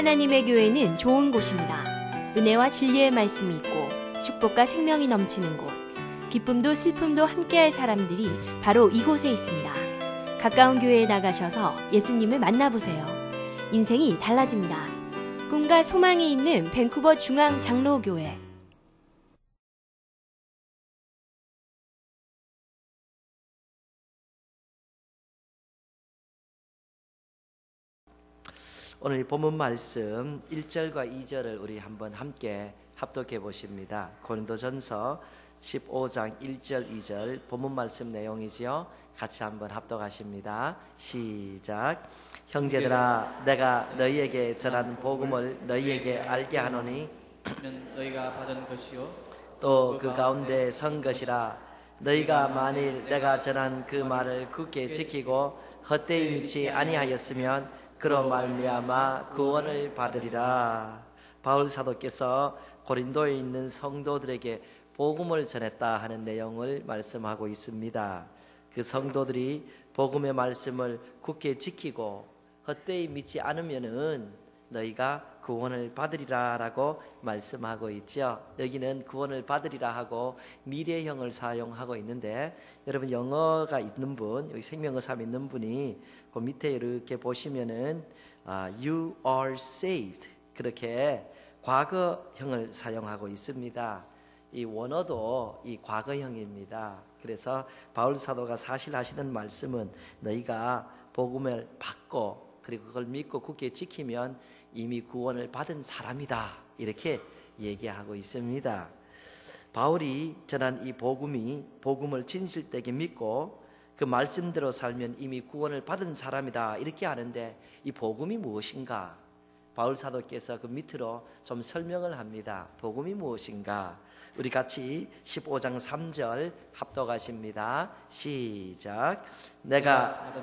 하나님의 교회는 좋은 곳입니다. 은혜와 진리의 말씀이 있고 축복과 생명이 넘치는 곳, 기쁨도 슬픔도 함께할 사람들이 바로 이곳에 있습니다. 가까운 교회에 나가셔서 예수님을 만나보세요. 인생이 달라집니다. 꿈과 소망이 있는 밴쿠버 중앙 장로교회. 오늘 이 본문 말씀 1절과 2절을 우리 한번 함께 합독해 보십니다. 고린도전서 15장 1절 2절 본문 말씀 내용이지요. 같이 한번 합독하십니다. 시작. 형제들아, 내가 너희에게 전한 복음을 너희에게 알게 하노니 이는 너희가 받은 것이요 또 그 가운데 선 것이라. 너희가 만일 내가 전한 그 말을 굳게 지키고 헛되이 믿지 아니하였으면 그로 말미암아 구원을 받으리라. 바울 사도께서 고린도에 있는 성도들에게 복음을 전했다 하는 내용을 말씀하고 있습니다. 그 성도들이 복음의 말씀을 굳게 지키고 헛되이 믿지 않으면은 너희가 구원을 받으리라 라고 말씀하고 있죠. 여기는 구원을 받으리라 하고 미래형을 사용하고 있는데, 여러분 영어가 있는 분, 여기 생명의삼 있는 분이 그 밑에 이렇게 보시면은 You are saved, 그렇게 과거형을 사용하고 있습니다. 이 원어도 이 과거형입니다. 그래서 바울 사도가 사실 하시는 말씀은 너희가 복음을 받고 그리고 그걸 믿고 굳게 지키면 이미 구원을 받은 사람이다, 이렇게 얘기하고 있습니다. 바울이 전한 이 복음을 진실되게 믿고 그 말씀대로 살면 이미 구원을 받은 사람이다, 이렇게 하는데 이 복음이 무엇인가? 바울 사도께서 그 밑으로 좀 설명을 합니다. 복음이 무엇인가? 우리 같이 15장 3절 합독하십니다. 시작. 내가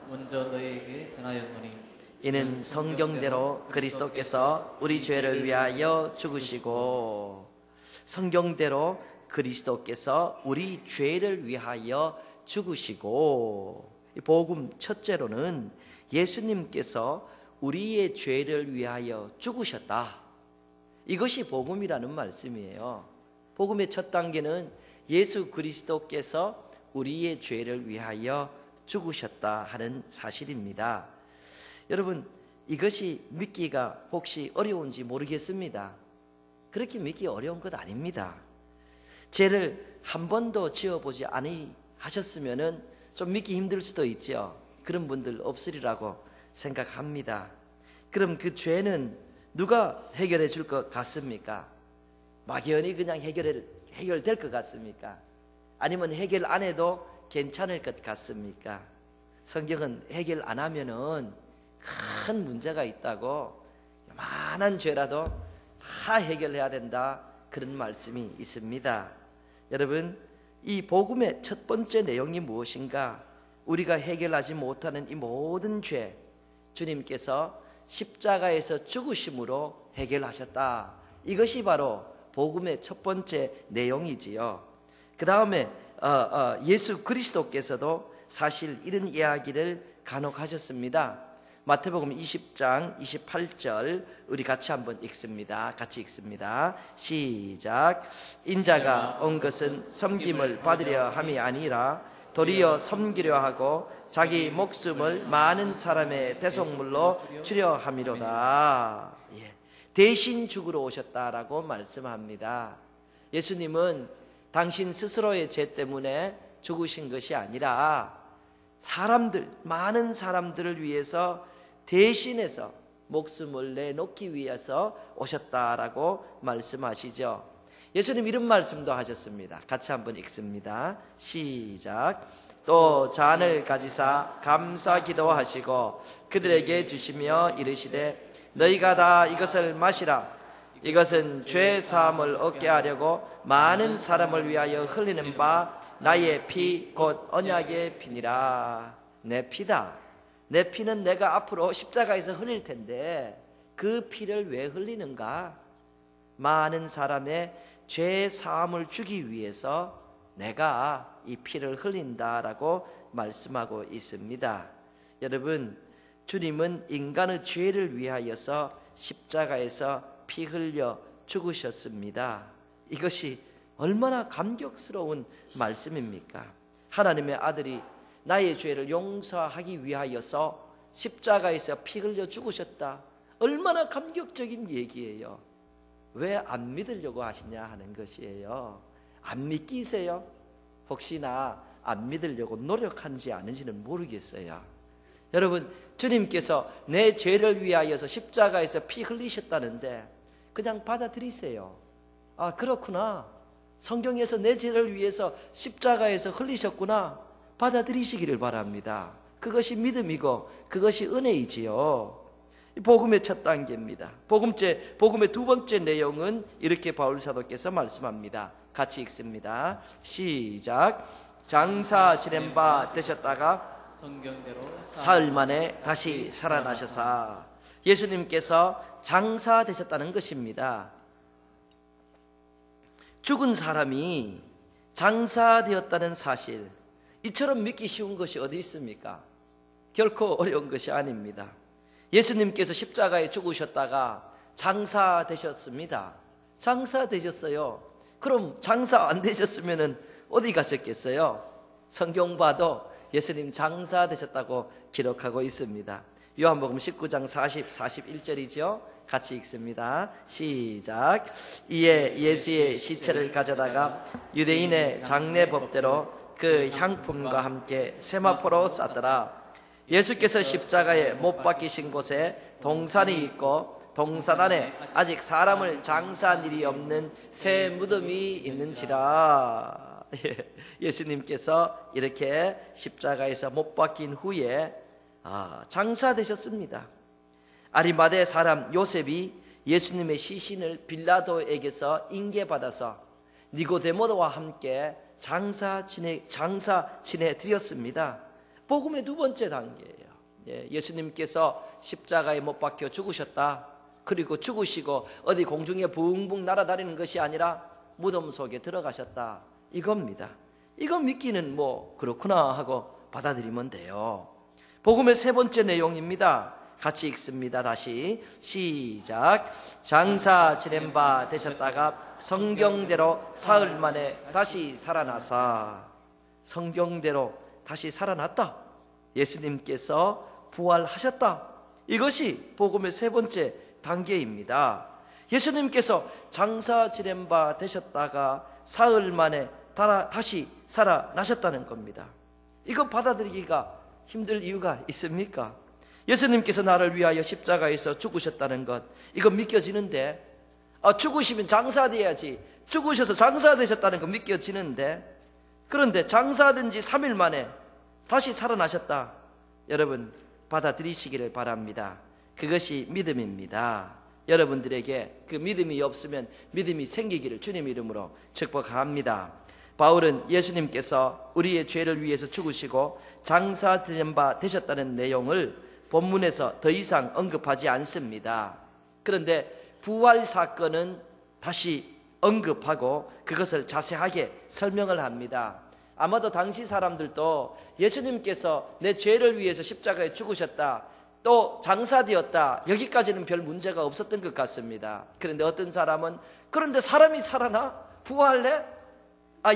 먼저 너희에게 전하였노니 이는 성경대로 그리스도께서 우리 죄를 위하여 죽으시고, 성경대로 그리스도께서 우리 죄를 위하여 죽으시고, 이 복음 첫째로는 예수님께서 우리의 죄를 위하여 죽으셨다. 이것이 복음이라는 말씀이에요. 복음의 첫 단계는 예수 그리스도께서 우리의 죄를 위하여 죽으셨다 하는 사실입니다. 여러분, 이것이 믿기가 혹시 어려운지 모르겠습니다. 그렇게 믿기 어려운 것 아닙니다. 죄를 한 번도 지어보지 아니하셨으면 좀 믿기 힘들 수도 있죠. 그런 분들 없으리라고 생각합니다. 그럼 그 죄는 누가 해결해 줄 것 같습니까? 막연히 그냥 해결될 것 같습니까? 아니면 해결 안 해도 괜찮을 것 같습니까? 성경은 해결 안 하면은 큰 문제가 있다고, 요만한 죄라도 다 해결해야 된다, 그런 말씀이 있습니다. 여러분, 이 복음의 첫 번째 내용이 무엇인가? 우리가 해결하지 못하는 이 모든 죄, 주님께서 십자가에서 죽으심으로 해결하셨다. 이것이 바로 복음의 첫 번째 내용이지요. 그 다음에 예수 그리스도께서도 사실 이런 이야기를 간혹 하셨습니다. 마태복음 20장 28절 우리 같이 한번 읽습니다. 같이 읽습니다. 시작. 인자가 온 것은 섬김을 받으려 함이 아니라 도리어 섬기려 하고 자기 목숨을 많은 사람의 대속물로 주려 함이로다. 대신 죽으러 오셨다라고 말씀합니다. 예수님은 당신 스스로의 죄 때문에 죽으신 것이 아니라 많은 사람들을 위해서 대신해서 목숨을 내놓기 위해서 오셨다라고 말씀하시죠. 예수님 이런 말씀도 하셨습니다. 같이 한번 읽습니다. 시작. 또 잔을 가지사 감사 기도하시고 그들에게 주시며 이르시되 너희가 다 이것을 마시라. 이것은 죄 사함을 얻게 하려고 많은 사람을 위하여 흘리는 바 나의 피 곧 언약의 피니라. 내 피다. 내 피는 내가 앞으로 십자가에서 흘릴 텐데 그 피를 왜 흘리는가? 많은 사람의 죄 사함을 주기 위해서 내가 이 피를 흘린다라고 말씀하고 있습니다. 여러분, 주님은 인간의 죄를 위하여서 십자가에서 피 흘려 죽으셨습니다. 이것이 얼마나 감격스러운 말씀입니까? 하나님의 아들이 나의 죄를 용서하기 위하여서 십자가에서 피 흘려 죽으셨다. 얼마나 감격적인 얘기예요. 왜 안 믿으려고 하시냐 하는 것이에요. 안 믿기세요? 혹시나 안 믿으려고 노력하는지 아닌지는 모르겠어요. 여러분, 주님께서 내 죄를 위하여서 십자가에서 피 흘리셨다는데 그냥 받아들이세요. 아, 그렇구나. 성경에서 내 죄를 위해서 십자가에서 흘리셨구나. 받아들이시기를 바랍니다. 그것이 믿음이고 그것이 은혜이지요. 복음의 첫 단계입니다. 복음의 두 번째 내용은 이렇게 바울 사도께서 말씀합니다. 같이 읽습니다. 시작. 장사 지낸 바 되셨다가 성경대로 사흘 만에 다시 살아나셔서 예수님께서 장사 되셨다는 것입니다. 죽은 사람이 장사되었다는 사실, 이처럼 믿기 쉬운 것이 어디 있습니까? 결코 어려운 것이 아닙니다. 예수님께서 십자가에 죽으셨다가 장사되셨습니다. 장사되셨어요. 그럼 장사 안 되셨으면 어디 가셨겠어요? 성경 봐도 예수님 장사되셨다고 기록하고 있습니다. 요한복음 19장 40, 41절이죠. 같이 읽습니다. 시작. 이에 예수의 시체를 가져다가 유대인의 장례 법대로 그 향품과 함께 세마포로 싸더라. 예수께서 십자가에 못 박히신 곳에 동산이 있고 동산 안에 아직 사람을 장사한 일이 없는 새 무덤이 있는지라. 예수님께서 이렇게 십자가에서 못 박힌 후에 장사되셨습니다. 아리마대 사람 요셉이 예수님의 시신을 빌라도에게서 인계받아서 니고데모와 함께 장사 지내 드렸습니다. 복음의 두 번째 단계예요. 예수님께서 십자가에 못 박혀 죽으셨다. 그리고 죽으시고 어디 공중에 붕붕 날아다니는 것이 아니라 무덤 속에 들어가셨다. 이겁니다. 이거 믿기는 그렇구나 하고 받아들이면 돼요. 복음의 세 번째 내용입니다. 같이 읽습니다. 다시 시작. 장사 지낸 바 되셨다가 성경대로 사흘 만에 다시 살아나사. 성경대로 다시 살아났다. 예수님께서 부활하셨다. 이것이 복음의 세 번째 단계입니다. 예수님께서 장사 지낸 바 되셨다가 사흘 만에 다시 살아나셨다는 겁니다. 이거 받아들이기가 힘들 이유가 있습니까? 예수님께서 나를 위하여 십자가에서 죽으셨다는 것, 이거 믿겨지는데, 죽으시면 장사돼야지, 죽으셔서 장사되셨다는 거 믿겨지는데, 그런데 장사된 지 3일 만에 다시 살아나셨다. 여러분 받아들이시기를 바랍니다. 그것이 믿음입니다. 여러분들에게 그 믿음이 없으면 믿음이 생기기를 주님 이름으로 축복합니다. 바울은 예수님께서 우리의 죄를 위해서 죽으시고 장사된 바 되셨다는 내용을 본문에서 더 이상 언급하지 않습니다. 그런데 부활 사건은 다시 언급하고 그것을 자세하게 설명을 합니다. 아마도 당시 사람들도 예수님께서 내 죄를 위해서 십자가에 죽으셨다, 또 장사되었다, 여기까지는 별 문제가 없었던 것 같습니다. 그런데 어떤 사람은 그런데 사람이 살아나? 부활해?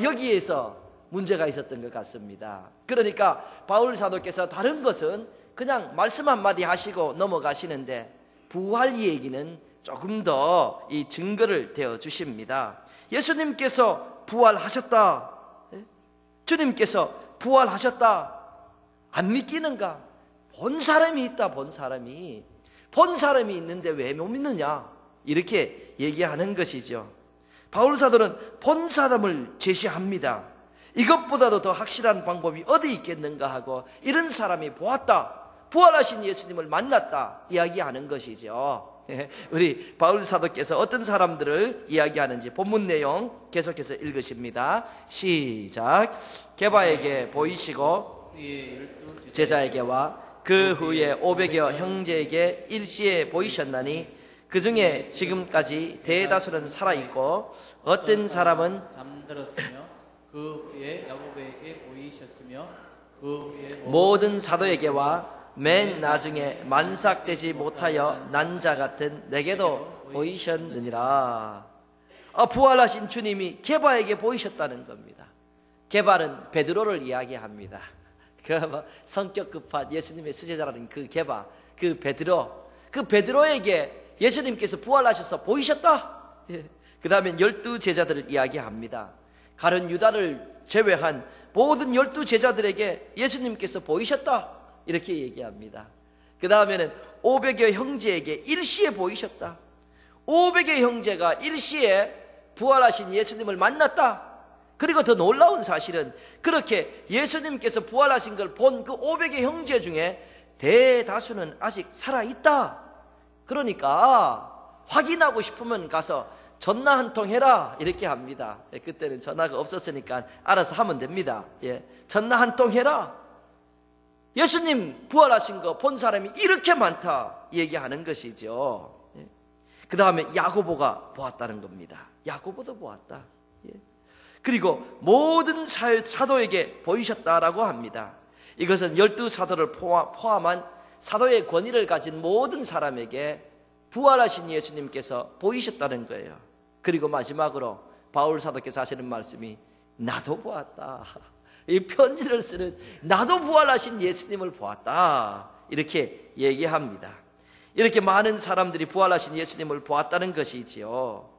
여기에서 문제가 있었던 것 같습니다. 그러니까 바울 사도께서 다른 것은 그냥 말씀 한마디 하시고 넘어가시는데 부활 얘기는 조금 더 이 증거를 대어 주십니다. 예수님께서 부활하셨다. 주님께서 부활하셨다. 안 믿기는가? 본 사람이 있다. 본 사람이 있는데 왜 못 믿느냐? 이렇게 얘기하는 것이죠. 바울 사도는 본 사람을 제시합니다. 이것보다도 더 확실한 방법이 어디 있겠는가 하고, 이런 사람이 보았다, 부활하신 예수님을 만났다 이야기하는 것이죠. 우리 바울 사도께서 어떤 사람들을 이야기하는지 본문 내용 계속해서 읽으십니다. 시작. 게바에게 보이시고 제자에게와 그 후에 500여 형제에게 일시에 보이셨나니 그 중에 지금까지 대다수는 살아있고 어떤 사람은 잠들었으며 그 후에 야고보에게 보이셨으며 그 후에 모든 사도에게와 맨 나중에 만삭되지 못하여 난 자 같은 내게도 보이셨느니라. 부활하신 주님이 게바에게 보이셨다는 겁니다. 게바는 베드로를 이야기합니다. 그 성격 급한 예수님의 수제자라는 그 게바, 그 베드로에게 예수님께서 부활하셔서 보이셨다. 그 다음에 12제자들을 이야기합니다. 가룟 유다를 제외한 모든 12제자들에게 예수님께서 보이셨다, 이렇게 얘기합니다. 그 다음에는 500여 형제에게 일시에 보이셨다. 500의 형제가 일시에 부활하신 예수님을 만났다. 그리고 더 놀라운 사실은 그렇게 예수님께서 부활하신 걸 본 그 500의 형제 중에 대다수는 아직 살아있다. 그러니까 확인하고 싶으면 가서 전화 한 통 해라, 이렇게 합니다. 그때는 전화가 없었으니까 알아서 하면 됩니다. 전화 한 통 해라. 예수님 부활하신 거 본 사람이 이렇게 많다 얘기하는 것이죠. 그 다음에 야고보가 보았다는 겁니다. 야고보도 보았다. 그리고 모든 사도에게 보이셨다라고 합니다. 이것은 12사도를 포함한 사도의 권위를 가진 모든 사람에게 부활하신 예수님께서 보이셨다는 거예요. 그리고 마지막으로 바울 사도께서 하시는 말씀이 나도 보았다. 이 편지를 쓰는 나도 부활하신 예수님을 보았다, 이렇게 얘기합니다. 이렇게 많은 사람들이 부활하신 예수님을 보았다는 것이지요.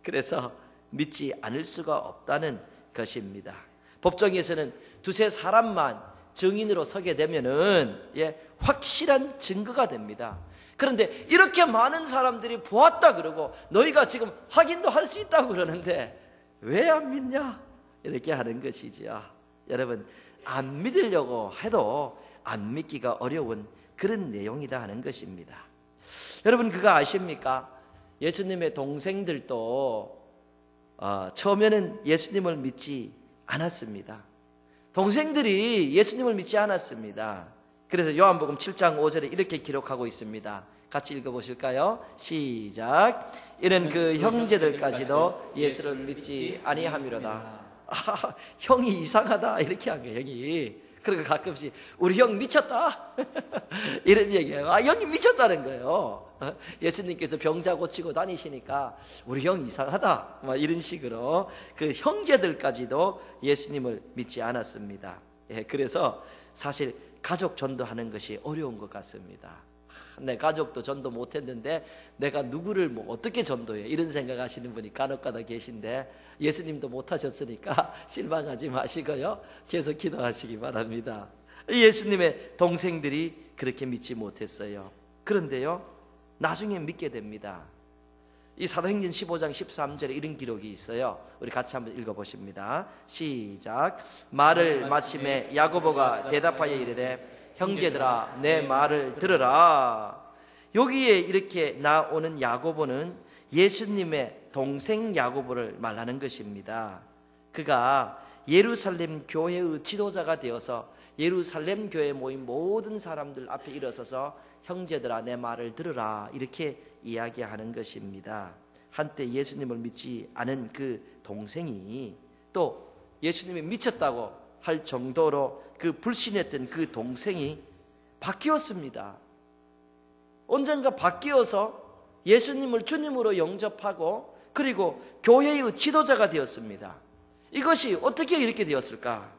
그래서 믿지 않을 수가 없다는 것입니다. 법정에서는 두세 사람만 증인으로 서게 되면은 확실한 증거가 됩니다. 그런데 이렇게 많은 사람들이 보았다 그러고 너희가 지금 확인도 할 수 있다고 그러는데 왜 안 믿냐, 이렇게 하는 것이지요. 여러분, 안 믿으려고 해도 안 믿기가 어려운 그런 내용이다 하는 것입니다. 여러분, 그거 아십니까? 예수님의 동생들도 처음에는 예수님을 믿지 않았습니다. 동생들이 예수님을 믿지 않았습니다. 그래서 요한복음 7장 5절에 이렇게 기록하고 있습니다. 같이 읽어보실까요? 시작. 이는 그 형제들까지도 예수를 믿지 아니함이로다. 형이 이상하다, 이렇게 한 거예요. 형이. 그리고 가끔씩 우리 형 미쳤다 이런 얘기예요. 형이 미쳤다는 거예요. 예수님께서 병자 고치고 다니시니까 우리 형 이상하다, 이런 식으로 그 형제들까지도 예수님을 믿지 않았습니다. 그래서 사실 가족 전도하는 것이 어려운 것 같습니다. 내 가족도 전도 못했는데 내가 누구를 어떻게 전도해, 이런 생각하시는 분이 간혹가다 계신데 예수님도 못하셨으니까 실망하지 마시고요, 계속 기도하시기 바랍니다. 예수님의 동생들이 그렇게 믿지 못했어요. 그런데요, 나중에 믿게 됩니다. 이 사도행전 15장 13절에 이런 기록이 있어요. 우리 같이 한번 읽어보십니다. 시작. 말을 마침에 야고보가 대답하여 이르되 형제들아, 내 말을 들으라. 여기에 이렇게 나오는 야고보는 예수님의 동생 야고보를 말하는 것입니다. 그가 예루살렘 교회의 지도자가 되어서 예루살렘 교회에 모인 모든 사람들 앞에 일어서서 형제들아, 내 말을 들으라, 이렇게 이야기하는 것입니다. 한때 예수님을 믿지 않은 그 동생이 또 예수님이 미쳤다고 할 정도로 그 불신했던 그 동생이 바뀌었습니다. 언젠가 바뀌어서 예수님을 주님으로 영접하고 그리고 교회의 지도자가 되었습니다. 이것이 어떻게 이렇게 되었을까?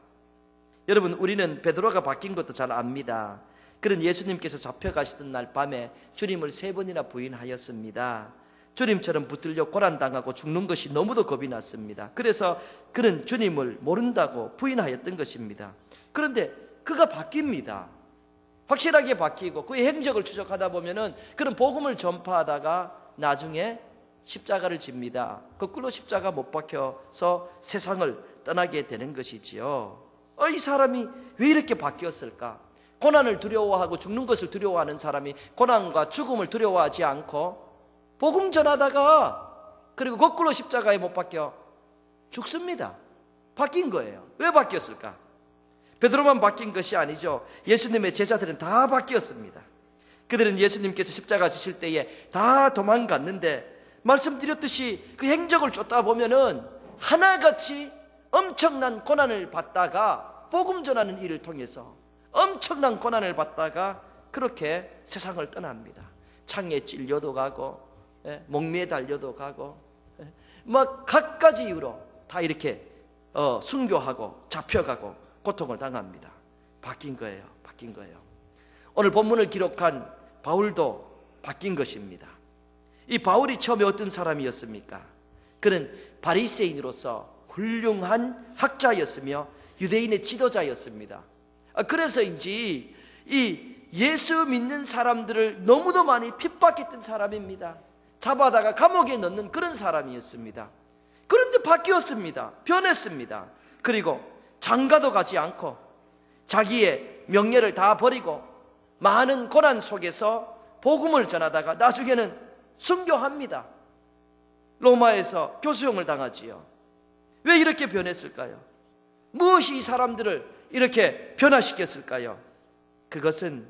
여러분, 우리는 베드로가 바뀐 것도 잘 압니다. 그는 예수님께서 잡혀가시던 날 밤에 주님을 3번이나 부인하였습니다. 주님처럼 붙들려 고난당하고 죽는 것이 너무도 겁이 났습니다. 그래서 그는 주님을 모른다고 부인하였던 것입니다. 그런데 그가 바뀝니다. 확실하게 바뀌고 그의 행적을 추적하다 보면은 그는 복음을 전파하다가 나중에 십자가를 집니다. 거꾸로 십자가 못 박혀서 세상을 떠나게 되는 것이지요. 이 사람이 왜 이렇게 바뀌었을까? 고난을 두려워하고 죽는 것을 두려워하는 사람이 고난과 죽음을 두려워하지 않고 복음 전하다가 그리고 거꾸로 십자가에 못 박혀 죽습니다. 바뀐 거예요. 왜 바뀌었을까? 베드로만 바뀐 것이 아니죠. 예수님의 제자들은 다 바뀌었습니다. 그들은 예수님께서 십자가 지실 때에 다 도망갔는데 말씀드렸듯이 그 행적을 쫓다 보면은 하나같이 엄청난 고난을 받다가 복음 전하는 일을 통해서 엄청난 고난을 받다가 그렇게 세상을 떠납니다. 창에 찔려도 가고, 목매에 달려도 가고, 막 갖가지 이유로 다 이렇게 순교하고 잡혀가고 고통을 당합니다. 바뀐 거예요. 오늘 본문을 기록한 바울도 바뀐 것입니다. 이 바울이 처음에 어떤 사람이었습니까? 그는 바리새인으로서 훌륭한 학자였으며 유대인의 지도자였습니다. 그래서인지 이 예수 믿는 사람들을 너무도 많이 핍박했던 사람입니다. 잡아다가 감옥에 넣는 그런 사람이었습니다. 그런데 바뀌었습니다. 변했습니다. 그리고 장가도 가지 않고 자기의 명예를 다 버리고 많은 고난 속에서 복음을 전하다가 나중에는 순교합니다. 로마에서 교수형을 당하지요. 왜 이렇게 변했을까요? 무엇이 이 사람들을 이렇게 변화시켰을까요? 그것은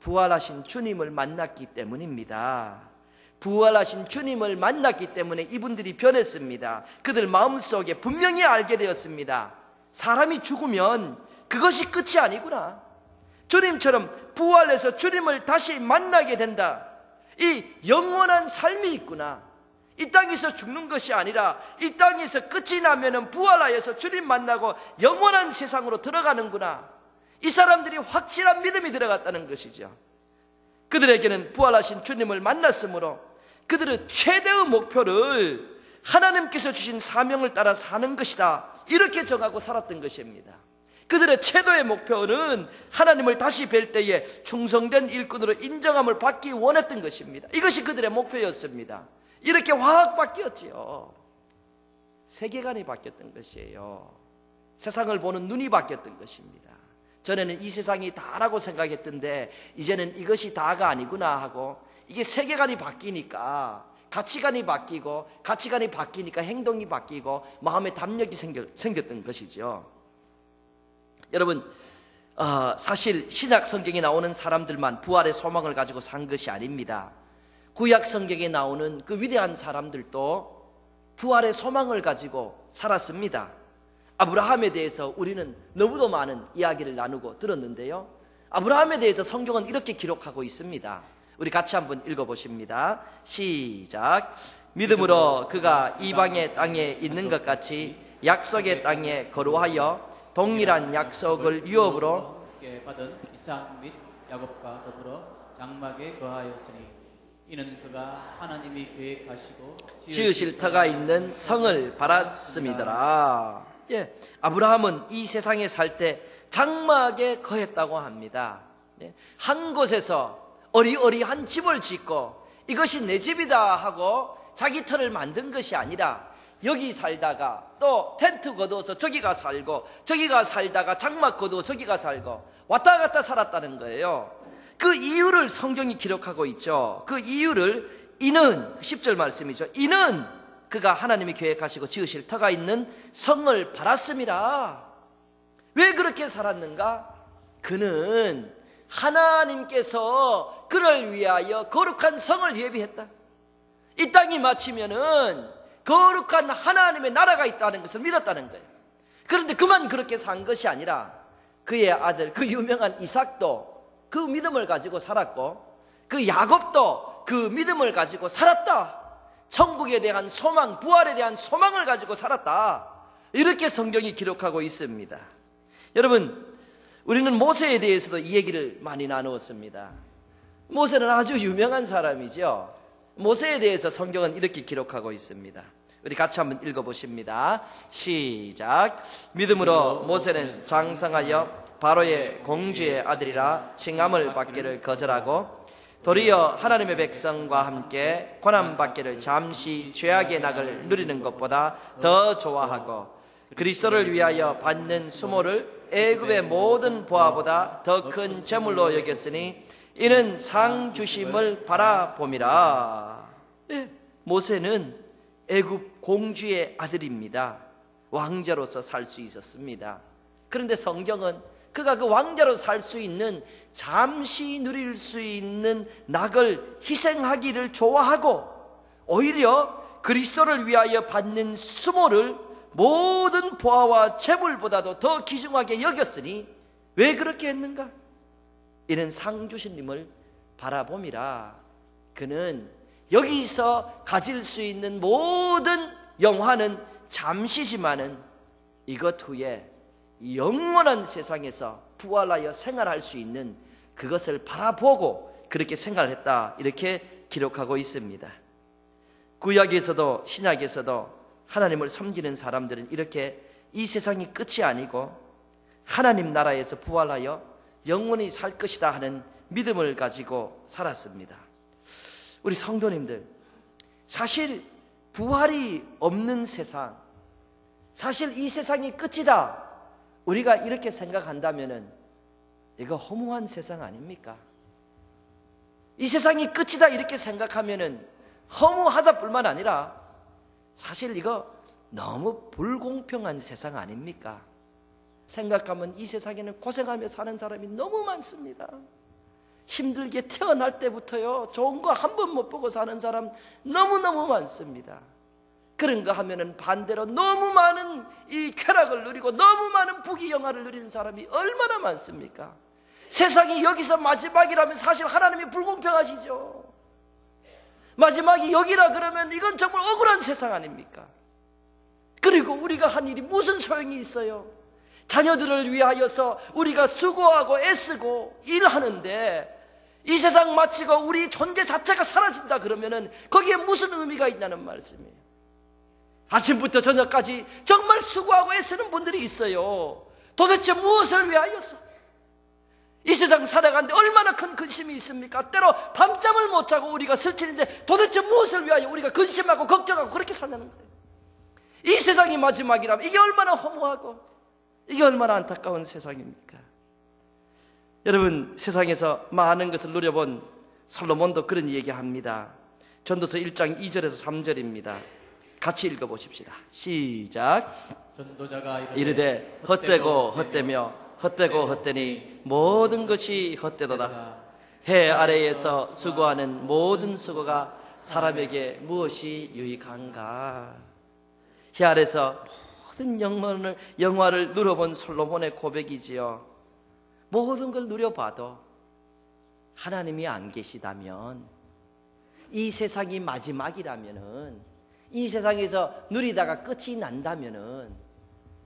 부활하신 주님을 만났기 때문입니다. 부활하신 주님을 만났기 때문에 이분들이 변했습니다. 그들 마음속에 분명히 알게 되었습니다. 사람이 죽으면 그것이 끝이 아니구나. 주님처럼 부활해서 주님을 다시 만나게 된다. 이 영원한 삶이 있구나. 이 땅에서 죽는 것이 아니라 이 땅에서 끝이 나면은 부활하여서 주님 만나고 영원한 세상으로 들어가는구나. 이 사람들이 확실한 믿음이 들어갔다는 것이죠. 그들에게는 부활하신 주님을 만났으므로 그들의 최대의 목표를 하나님께서 주신 사명을 따라 사는 것이다, 이렇게 정하고 살았던 것입니다. 그들의 최대의 목표는 하나님을 다시 뵐 때에 충성된 일꾼으로 인정함을 받기 원했던 것입니다. 이것이 그들의 목표였습니다. 이렇게 확 바뀌었지요. 세계관이 바뀌었던 것이에요. 세상을 보는 눈이 바뀌었던 것입니다. 전에는 이 세상이 다라고 생각했던데 이제는 이것이 다가 아니구나 하고, 이게 세계관이 바뀌니까 가치관이 바뀌고, 가치관이 바뀌니까 행동이 바뀌고 마음의 담력이 생겼던 것이죠. 여러분, 사실 신약 성경에 나오는 사람들만 부활의 소망을 가지고 산 것이 아닙니다. 구약 성경에 나오는 그 위대한 사람들도 부활의 소망을 가지고 살았습니다. 아브라함에 대해서 우리는 너무도 많은 이야기를 나누고 들었는데요, 아브라함에 대해서 성경은 이렇게 기록하고 있습니다. 우리 같이 한번 읽어보십니다. 시작. 믿음으로 그가 이방의 땅에 있는 것 같이 약속의 땅에 거루하여 동일한 약속을 유업으로 받은 이삭 및 야곱과 더불어 장막에 거하였으니 이는 그가 하나님이 계획하시고 지으실 터가 있는 성을 바랐음이더라. 예, 아브라함은 이 세상에 살 때 장막에 거했다고 합니다. 한 곳에서 어리어리한 집을 짓고 이것이 내 집이다 하고 자기 터를 만든 것이 아니라 여기 살다가 또 텐트 거두어서 저기가 살고, 저기가 살다가 장막 거두어 저기가 살고 왔다 갔다 살았다는 거예요. 그 이유를 성경이 기록하고 있죠. 그 이유를 이는 10절 말씀이죠. 이는 그가 하나님이 계획하시고 지으실 터가 있는 성을 바랐음이라. 왜 그렇게 살았는가? 그는 하나님께서 그를 위하여 거룩한 성을 예비했다. 이 땅이 마치면은 거룩한 하나님의 나라가 있다는 것을 믿었다는 거예요. 그런데 그만 그렇게 산 것이 아니라 그의 아들, 그 유명한 이삭도 그 믿음을 가지고 살았고, 그 야곱도 그 믿음을 가지고 살았다. 천국에 대한 소망, 부활에 대한 소망을 가지고 살았다. 이렇게 성경이 기록하고 있습니다. 여러분, 우리는 모세에 대해서도 이 얘기를 많이 나누었습니다. 모세는 아주 유명한 사람이죠. 모세에 대해서 성경은 이렇게 기록하고 있습니다. 우리 같이 한번 읽어보십니다. 시작. 믿음으로 모세는 장성하여 바로의 공주의 아들이라 칭함을 받기를 거절하고 도리어 하나님의 백성과 함께 고난받기를 잠시 죄악의 낙을 누리는 것보다 더 좋아하고 그리스도를 위하여 받는 수모를 애굽의 모든 보화보다 더 큰 재물로 여겼으니 이는 상 주심을 바라봄이라. 모세는 애굽 공주의 아들입니다. 왕자로서 살 수 있었습니다. 그런데 성경은 그가 그 왕자로 살 수 있는, 잠시 누릴 수 있는 낙을 희생하기를 좋아하고 오히려 그리스도를 위하여 받는 수모를 모든 보화와 재물보다도 더 귀중하게 여겼으니 왜 그렇게 했는가? 이는 상 주신님을 바라봄이라. 그는 여기서 가질 수 있는 모든 영화는 잠시지만은 이것 후에 영원한 세상에서 부활하여 생활할 수 있는 그것을 바라보고 그렇게 생활했다, 이렇게 기록하고 있습니다. 구약에서도 신약에서도 하나님을 섬기는 사람들은 이렇게 이 세상이 끝이 아니고 하나님 나라에서 부활하여 영원히 살 것이다 하는 믿음을 가지고 살았습니다. 우리 성도님들, 사실 부활이 없는 세상, 사실 이 세상이 끝이다, 우리가 이렇게 생각한다면은 이거 허무한 세상 아닙니까? 이 세상이 끝이다 이렇게 생각하면은 허무하다 뿐만 아니라 사실 이거 너무 불공평한 세상 아닙니까? 생각하면 이 세상에는 고생하며 사는 사람이 너무 많습니다. 힘들게 태어날 때부터요, 좋은 거 한 번 못 보고 사는 사람 너무너무 많습니다. 그런가 하면은 반대로 너무 많은 이 쾌락을 누리고 너무 많은 부귀영화를 누리는 사람이 얼마나 많습니까? 세상이 여기서 마지막이라면 사실 하나님이 불공평하시죠. 마지막이 여기라 그러면 이건 정말 억울한 세상 아닙니까? 그리고 우리가 한 일이 무슨 소용이 있어요? 자녀들을 위하여서 우리가 수고하고 애쓰고 일하는데 이 세상 마치고 우리 존재 자체가 사라진다 그러면은 거기에 무슨 의미가 있냐는 말씀이에요. 아침부터 저녁까지 정말 수고하고 애쓰는 분들이 있어요. 도대체 무엇을 위하여서? 이 세상 살아가는데 얼마나 큰 근심이 있습니까? 때로 밤잠을 못 자고 우리가 슬치는데 도대체 무엇을 위하여 우리가 근심하고 걱정하고 그렇게 사냐는 거예요. 이 세상이 마지막이라면 이게 얼마나 허무하고 이게 얼마나 안타까운 세상입니까? 여러분, 세상에서 많은 것을 누려본 솔로몬도 그런 얘기합니다. 전도서 1장 2절에서 3절입니다. 같이 읽어보십시다. 시작. 전도자가 이르되 헛되고 헛되며 헛되고 헛되니 모든 것이 헛되도다. 해 아래에서 수고하는 모든 수고가 사람에게 무엇이 유익한가? 해 아래에서 모든 영화를 누려본 솔로몬의 고백이지요. 모든 걸 누려봐도 하나님이 안 계시다면, 이 세상이 마지막이라면은, 이 세상에서 누리다가 끝이 난다면은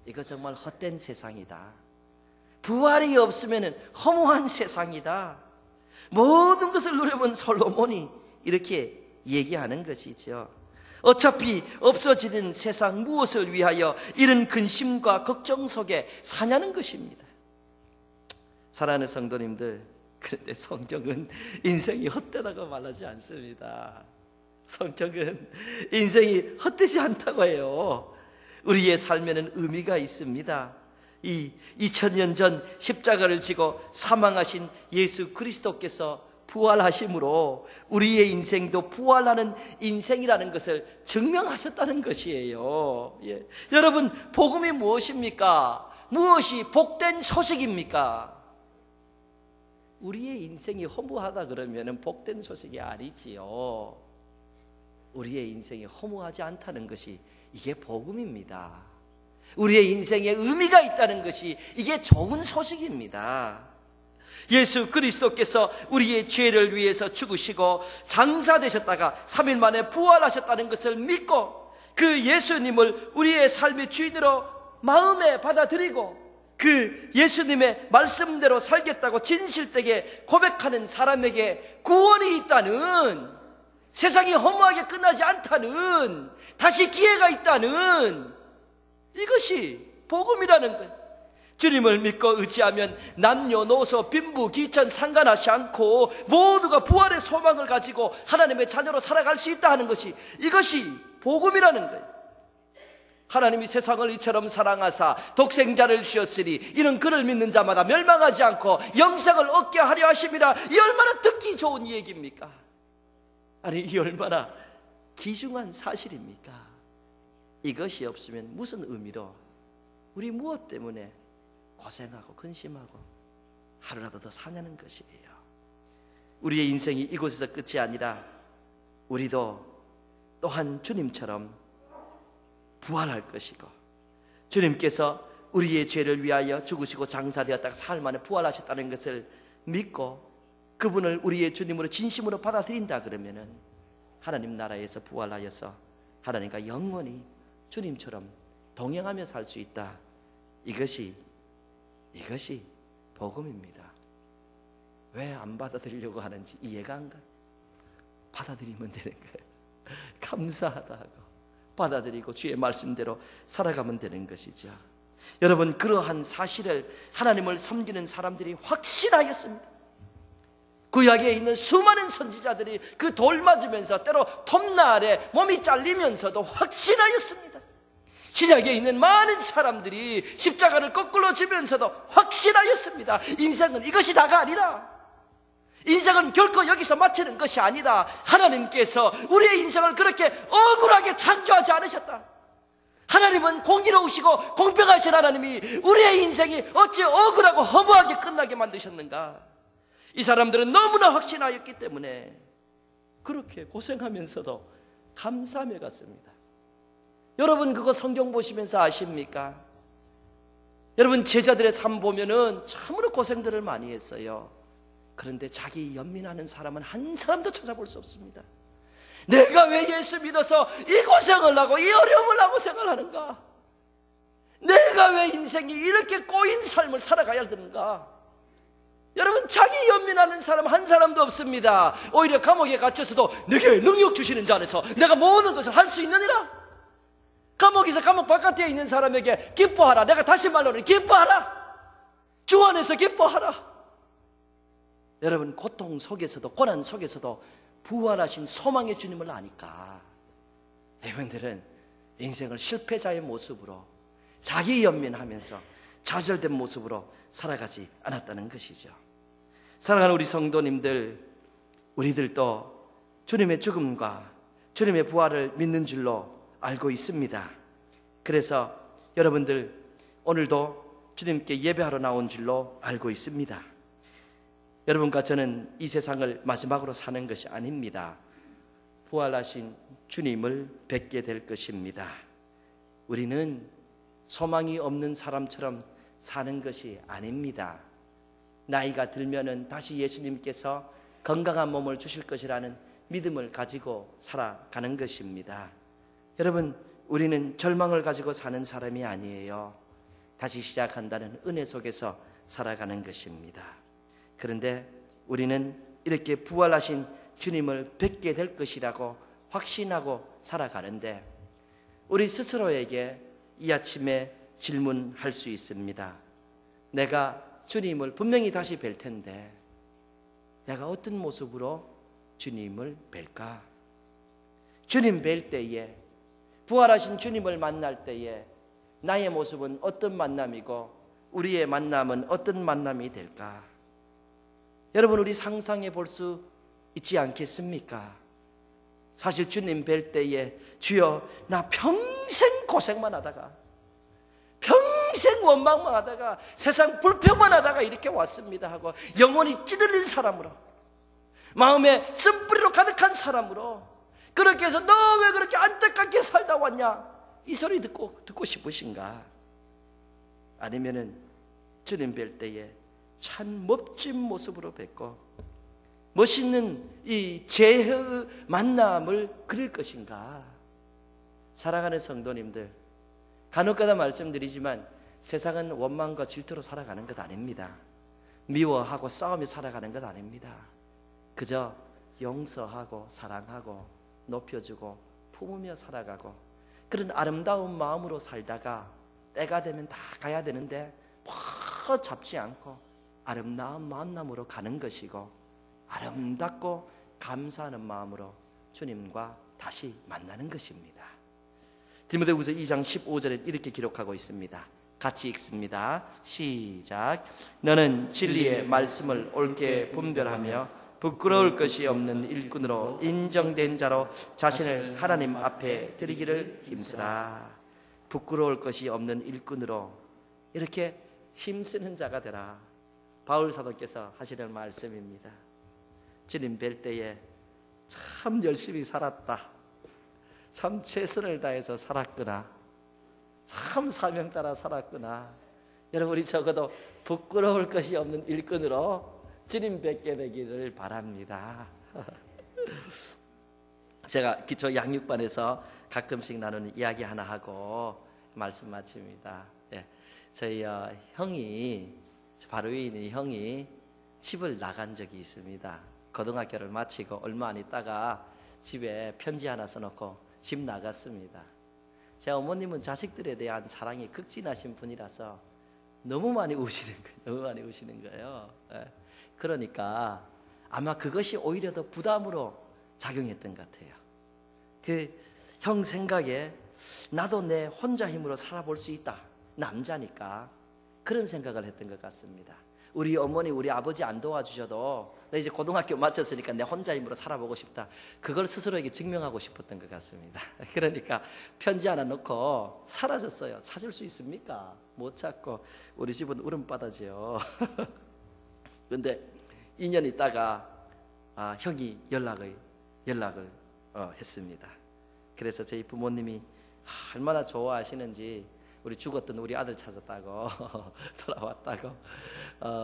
이거 정말 헛된 세상이다. 부활이 없으면 허무한 세상이다. 모든 것을 누려본 솔로몬이 이렇게 얘기하는 것이죠. 어차피 없어지는 세상 무엇을 위하여 이런 근심과 걱정 속에 사냐는 것입니다. 사랑하는 성도님들, 그런데 성경은 인생이 헛되다고 말하지 않습니다. 성경은 인생이 헛되지 않다고 해요. 우리의 삶에는 의미가 있습니다. 이 2000년 전 십자가를 지고 사망하신 예수 그리스도께서 부활하심으로 우리의 인생도 부활하는 인생이라는 것을 증명하셨다는 것이에요. 예. 여러분, 복음이 무엇입니까? 무엇이 복된 소식입니까? 우리의 인생이 허무하다 그러면 복된 소식이 아니지요. 우리의 인생이 허무하지 않다는 것이 이게 복음입니다. 우리의 인생에 의미가 있다는 것이 이게 좋은 소식입니다. 예수 그리스도께서 우리의 죄를 위해서 죽으시고 장사되셨다가 3일 만에 부활하셨다는 것을 믿고 그 예수님을 우리의 삶의 주인으로 마음에 받아들이고 그 예수님의 말씀대로 살겠다고 진실되게 고백하는 사람에게 구원이 있다는, 세상이 허무하게 끝나지 않다는, 다시 기회가 있다는, 이것이 복음이라는 것. 주님을 믿고 의지하면 남녀노소 빈부 귀천 상관하지 않고 모두가 부활의 소망을 가지고 하나님의 자녀로 살아갈 수 있다 하는 것이, 이것이 복음이라는 거예요. 하나님이 세상을 이처럼 사랑하사 독생자를 주셨으니 이는 그를 믿는 자마다 멸망하지 않고 영생을 얻게 하려 하심이라. 이 얼마나 듣기 좋은 얘기입니까? 아니, 이 얼마나 귀중한 사실입니까? 이것이 없으면 무슨 의미로 우리 무엇 때문에 고생하고 근심하고 하루라도 더 사냐는 것이에요. 우리의 인생이 이곳에서 끝이 아니라 우리도 또한 주님처럼 부활할 것이고, 주님께서 우리의 죄를 위하여 죽으시고 장사되었다가 사흘 만에 부활하셨다는 것을 믿고 그분을 우리의 주님으로 진심으로 받아들인다 그러면은 하나님 나라에서 부활하여서 하나님과 영원히 주님처럼 동행하며 살 수 있다. 이것이 복음입니다. 왜 안 받아들이려고 하는지 이해가 안 가요. 받아들이면 되는 거예요. 감사하다 하고 받아들이고 주의 말씀대로 살아가면 되는 것이죠. 여러분, 그러한 사실을 하나님을 섬기는 사람들이 확신하였습니다. 구약에 있는 수많은 선지자들이 그 돌 맞으면서 때로 톱나 아래 몸이 잘리면서도 확신하였습니다. 신약에 있는 많은 사람들이 십자가를 거꾸로 지면서도 확신하였습니다. 인생은 이것이 다가 아니다. 인생은 결코 여기서 마치는 것이 아니다. 하나님께서 우리의 인생을 그렇게 억울하게 창조하지 않으셨다. 하나님은 공의로우시고 공평하신 하나님이 우리의 인생이 어찌 억울하고 허무하게 끝나게 만드셨는가. 이 사람들은 너무나 확신하였기 때문에 그렇게 고생하면서도 감사하며 갔습니다. 여러분, 그거 성경 보시면서 아십니까? 여러분, 제자들의 삶 보면은 참으로 고생들을 많이 했어요. 그런데 자기 연민하는 사람은 한 사람도 찾아볼 수 없습니다. 내가 왜 예수 믿어서 이 고생을 하고 이 어려움을 하고 생활하는가? 내가 왜 인생이 이렇게 꼬인 삶을 살아가야 되는가? 여러분, 자기 연민하는 사람 한 사람도 없습니다. 오히려 감옥에 갇혀서도 내게 능력 주시는 자 안에서 내가 모든 것을 할 수 있느니라. 감옥에서 감옥 바깥에 있는 사람에게 기뻐하라. 내가 다시 말로는 기뻐하라. 주 안에서 기뻐하라. 여러분, 고통 속에서도 고난 속에서도 부활하신 소망의 주님을 아니까 여러분들은 인생을 실패자의 모습으로 자기 연민하면서 좌절된 모습으로 살아가지 않았다는 것이죠. 사랑하는 우리 성도님들, 우리들도 주님의 죽음과 주님의 부활을 믿는 줄로 알고 있습니다. 그래서 여러분들 오늘도 주님께 예배하러 나온 줄로 알고 있습니다. 여러분과 저는 이 세상을 마지막으로 사는 것이 아닙니다. 부활하신 주님을 뵙게 될 것입니다. 우리는 소망이 없는 사람처럼 사는 것이 아닙니다. 나이가 들면은 다시 예수님께서 건강한 몸을 주실 것이라는 믿음을 가지고 살아가는 것입니다. 여러분, 우리는 절망을 가지고 사는 사람이 아니에요. 다시 시작한다는 은혜 속에서 살아가는 것입니다. 그런데 우리는 이렇게 부활하신 주님을 뵙게 될 것이라고 확신하고 살아가는데 우리 스스로에게 이 아침에 질문할 수 있습니다. 내가 주님을 분명히 다시 뵐 텐데 내가 어떤 모습으로 주님을 뵐까? 주님 뵐 때에, 부활하신 주님을 만날 때에 나의 모습은 어떤 만남이고 우리의 만남은 어떤 만남이 될까? 여러분, 우리 상상해 볼 수 있지 않겠습니까? 사실 주님 뵐 때에 주여 나 평생 고생만 하다가 평생 원망만 하다가 세상 불평만 하다가 이렇게 왔습니다 하고 영혼이 찌들린 사람으로, 마음에 쓴뿌리로 가득한 사람으로 그렇게 해서 너 왜 그렇게 안타깝게 살다 왔냐? 이 소리 듣고 싶으신가? 아니면은 주님 뵐 때에 참 멋진 모습으로 뵙고 멋있는 이 재회의 만남을 그릴 것인가? 사랑하는 성도님들, 간혹가다 말씀드리지만 세상은 원망과 질투로 살아가는 것 아닙니다. 미워하고 싸우며 살아가는 것 아닙니다. 그저 용서하고 사랑하고 높여주고 품으며 살아가고 그런 아름다운 마음으로 살다가 때가 되면 다 가야 되는데 뭐 잡지 않고 아름다운 만남으로 가는 것이고 아름답고 감사하는 마음으로 주님과 다시 만나는 것입니다. 디모데후서 2장 15절에 이렇게 기록하고 있습니다. 같이 읽습니다. 시작. 너는 진리의 말씀을 옳게 분별하며 부끄러울 것이 없는 일꾼으로 인정된 자로 자신을 하나님 앞에 드리기를 힘쓰라. 부끄러울 것이 없는 일꾼으로 이렇게 힘쓰는 자가 되라. 바울 사도께서 하시는 말씀입니다. 주님 뵐 때에 참 열심히 살았다, 참 최선을 다해서 살았구나, 참 사명 따라 살았구나. 여러분, 우리 적어도 부끄러울 것이 없는 일꾼으로 주님 뵙게 되기를 바랍니다. 제가 기초 양육반에서 가끔씩 나누는 이야기 하나 하고 말씀 마칩니다. 예, 저희 형이, 바로 위에 있는 형이 집을 나간 적이 있습니다. 고등학교를 마치고 얼마 안 있다가 집에 편지 하나 써놓고 집 나갔습니다. 제 어머님은 자식들에 대한 사랑이 극진하신 분이라서 너무 많이 우시는 거예요. 예. 그러니까 아마 그것이 오히려 더 부담으로 작용했던 것 같아요. 그 형 생각에 나도 내 혼자 힘으로 살아볼 수 있다. 남자니까 그런 생각을 했던 것 같습니다. 우리 어머니, 우리 아버지 안 도와주셔도 나 이제 고등학교 마쳤으니까 내 혼자 힘으로 살아보고 싶다. 그걸 스스로에게 증명하고 싶었던 것 같습니다. 그러니까 편지 하나 넣고 사라졌어요. 찾을 수 있습니까? 못 찾고 우리 집은 울음바다죠. 근데 2년 있다가 형이 연락을 했습니다. 그래서 저희 부모님이 얼마나 좋아하시는지 우리 죽었던 우리 아들 찾았다고 돌아왔다고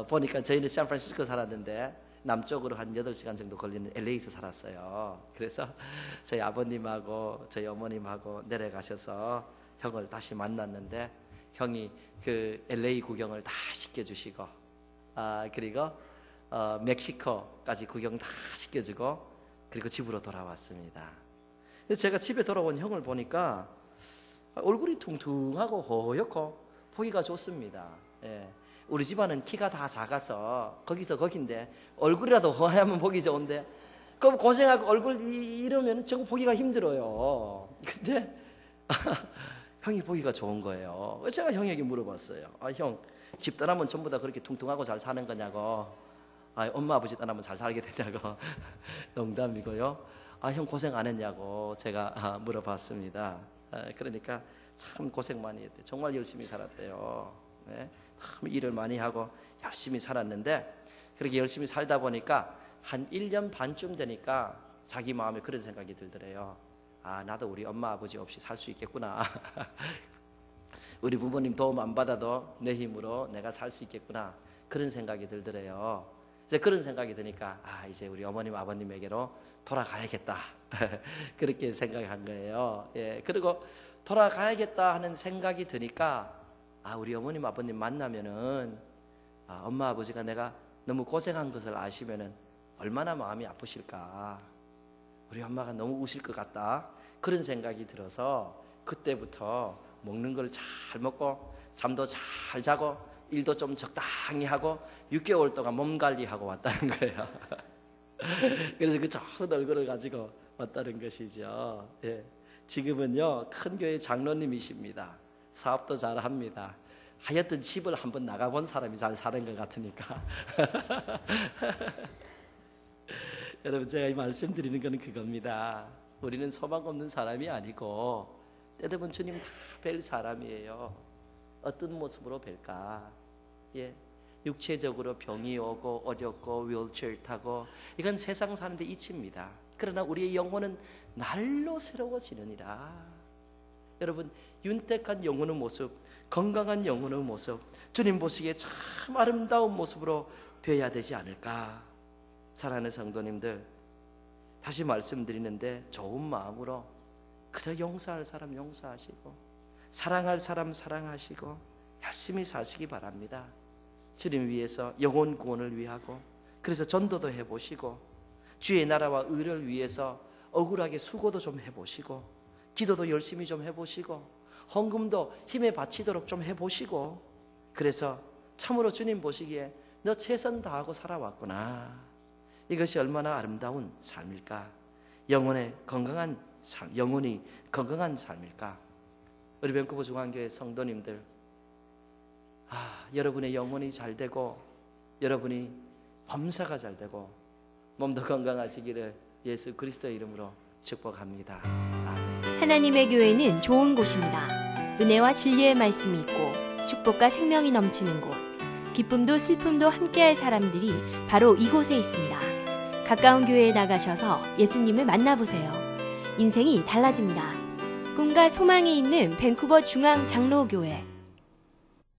보니까 저희는 샌프란시스코 살았는데 남쪽으로 한 8시간 정도 걸리는 LA에서 살았어요. 그래서 저희 아버님하고 저희 어머님하고 내려가셔서 형을 다시 만났는데 형이 그 LA 구경을 다 시켜주시고 그리고 멕시코까지 구경 다 시켜주고 그리고 집으로 돌아왔습니다. 그래서 제가 집에 돌아온 형을 보니까 얼굴이 퉁퉁하고 허옇고 보기가 좋습니다. 예. 우리 집안은 키가 다 작아서 거기서 거긴데 얼굴이라도 허하면 보기 좋은데 그럼 고생하고 얼굴 이러면 정말 보기가 힘들어요. 근데 형이 보기가 좋은 거예요. 제가 형에게 물어봤어요. 형, 집 떠나면 전부 다 그렇게 퉁퉁하고 잘 사는 거냐고. 엄마 아버지 떠나면 잘 살게 되냐고. 농담이고요. 형 고생 안 했냐고 제가 물어봤습니다. 그러니까 참 고생 많이 했대요. 정말 열심히 살았대요. 네? 참 일을 많이 하고 열심히 살았는데 그렇게 열심히 살다 보니까 한 1년 반쯤 되니까 자기 마음에 그런 생각이 들더래요. 나도 우리 엄마 아버지 없이 살 수 있겠구나. 우리 부모님 도움 안 받아도 내 힘으로 내가 살 수 있겠구나. 그런 생각이 들더래요. 이제 그런 생각이 드니까 이제 우리 어머님 아버님에게로 돌아가야겠다. 그렇게 생각한 거예요. 예, 그리고 돌아가야겠다 하는 생각이 드니까 우리 어머님 아버님 만나면은 엄마 아버지가 내가 너무 고생한 것을 아시면은 얼마나 마음이 아프실까. 우리 엄마가 너무 우실 것 같다. 그런 생각이 들어서 그때부터 먹는 걸 잘 먹고 잠도 잘 자고 일도 좀 적당히 하고 6개월 동안 몸 관리하고 왔다는 거예요. 그래서 그 좋은 얼굴을 가지고 왔다는 것이죠. 예. 지금은요 큰 교회 장로님이십니다. 사업도 잘합니다. 하여튼 집을 한번 나가본 사람이 잘 사는 것 같으니까. 여러분 제가 이 말씀드리는 것은 그겁니다. 우리는 소망 없는 사람이 아니고 때되면 주님 다 뵐 사람이에요. 어떤 모습으로 뵐까? 예, 육체적으로 병이 오고 어렵고 휠체어 타고 이건 세상 사는데 이치입니다. 그러나 우리의 영혼은 날로 새로워지느니라. 여러분 윤택한 영혼의 모습, 건강한 영혼의 모습, 주님 보시기에 참 아름다운 모습으로 되어야 되지 않을까. 사랑하는 성도님들, 다시 말씀드리는데 좋은 마음으로 그저 용서할 사람 용서하시고 사랑할 사람 사랑하시고 열심히 사시기 바랍니다. 주님 위해서 영혼 구원을 위하고 그래서 전도도 해보시고 주의 나라와 의를 위해서 억울하게 수고도 좀 해보시고 기도도 열심히 좀 해보시고 헌금도 힘에 바치도록 좀 해보시고 그래서 참으로 주님 보시기에 너 최선 다하고 살아왔구나. 이것이 얼마나 아름다운 삶일까. 영혼이 건강한 삶일까. 우리 밴쿠버 중앙교회 성도님들, 여러분의 영혼이 잘 되고 여러분이 범사가 잘 되고 몸도 건강하시기를 예수 그리스도의 이름으로 축복합니다. 아멘. 하나님의 교회는 좋은 곳입니다. 은혜와 진리의 말씀이 있고 축복과 생명이 넘치는 곳, 기쁨도 슬픔도 함께할 사람들이 바로 이곳에 있습니다. 가까운 교회에 나가셔서 예수님을 만나보세요. 인생이 달라집니다. 꿈과 소망이 있는 밴쿠버 중앙 장로교회